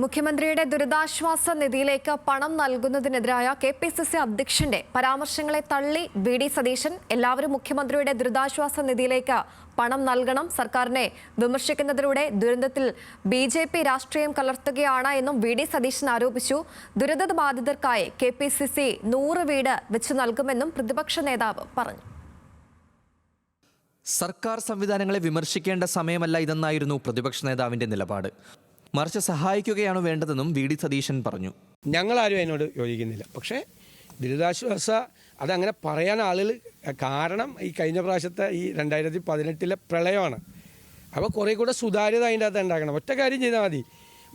മുഖ്യമന്ത്രിയുടെ ദുരിതാശ്വാസ നിധിയിലേക്ക് പണം നൽകുന്നതിനെതിരായ KPCC അധ്യക്ഷന്റെ പരാമർശങ്ങളെ തള്ളി VD സതീശൻ എല്ലാവരും മുഖ്യമന്ത്രിയുടെ ദുരിതാശ്വാസ നിധിയിലേക്ക് പണം നൽകണം, സർക്കാരിനെ വിമർശിക്കുന്നതിലൂടെ ദുരന്തത്തിൽ BJP രാഷ്ട്രീയം കലർത്തുകയാണ് എന്നും VD സതീശൻ ആരോപിച്ചു. ദുരിതബാധിതർക്കായി KPCC 100 വീട് വെച്ച് നൽകുമെന്നും പ്രതിപക്ഷ നേതാവ് പറഞ്ഞു. സർക്കാർ സംവിധാനങ്ങളെ വിമർശിക്കേണ്ട സമയമല്ല ഇതെന്നായിരുന്നു പ്രതിപക്ഷ നേതാവിന്റെ നിലപാട്. മറിച്ച് സഹായിക്കുകയാണ് വേണ്ടതെന്നും VD സതീശൻ പറഞ്ഞു. ഞങ്ങളാരും അതിനോട് യോജിക്കുന്നില്ല. പക്ഷേ ദുരിതാശ്വാസ അതങ്ങനെ പറയാൻ ആളുകൾ കാരണം ഈ കഴിഞ്ഞ പ്രാവശ്യത്തെ ഈ 2018 പ്രളയമാണ്. അപ്പോൾ കുറേ കൂടെ സുതാര്യത അതിൻ്റെ അകത്ത് ഉണ്ടാക്കണം. ഒറ്റ കാര്യം ചെയ്താൽ മതി,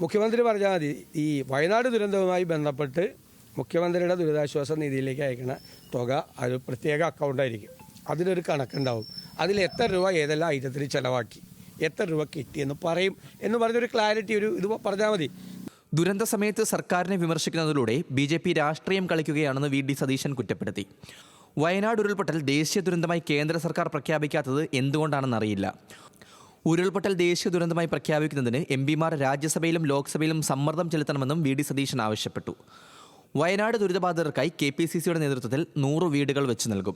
മുഖ്യമന്ത്രി പറഞ്ഞാൽ മതി, ഈ വയനാട് ദുരന്തവുമായി ബന്ധപ്പെട്ട് മുഖ്യമന്ത്രിയുടെ ദുരിതാശ്വാസ നിധിയിലേക്ക് അയക്കുന്ന തുക അത് പ്രത്യേക അക്കൗണ്ടായിരിക്കും. അതിലൊരു കണക്കുണ്ടാവും. അതിൽ എത്ര രൂപ ഏതെല്ലാം ഐറ്റത്തിൽ ചിലവാക്കി, എത്ര രൂപ കിട്ടിയെന്ന് പറയും എന്ന് പറഞ്ഞൊരു ക്ലാരിറ്റി ഇത് പറഞ്ഞാൽ മതി. ദുരന്ത സമയത്ത് സർക്കാരിനെ വിമർശിക്കുന്നതിലൂടെ BJP രാഷ്ട്രീയം കളിക്കുകയാണെന്ന് VD സതീശൻ കുറ്റപ്പെടുത്തി. വയനാട് ഉരുൾപൊട്ടൽ ദേശീയ ദുരന്തമായി കേന്ദ്ര സർക്കാർ പ്രഖ്യാപിക്കാത്തത് എന്തുകൊണ്ടാണെന്നറിയില്ല. ഉരുൾപൊട്ടൽ ദേശീയ ദുരന്തമായി പ്രഖ്യാപിക്കുന്നതിന് MPമാർ രാജ്യസഭയിലും ലോക്സഭയിലും സമ്മർദ്ദം ചെലുത്തണമെന്നും VD സതീശൻ ആവശ്യപ്പെട്ടു. വയനാട് ദുരിതബാധിതർക്കായി KPCCയുടെ നേതൃത്വത്തിൽ 100 വീടുകൾ വെച്ച് നൽകും.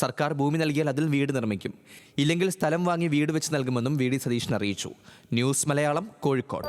സർക്കാർ ഭൂമി നൽകിയാൽ അതിൽ വീട് നിർമ്മിക്കും, ഇല്ലെങ്കിൽ സ്ഥലം വാങ്ങി വീട് വെച്ച് നൽകുമെന്നും VD സതീശൻ അറിയിച്ചു. ന്യൂസ് മലയാളം, കോഴിക്കോട്.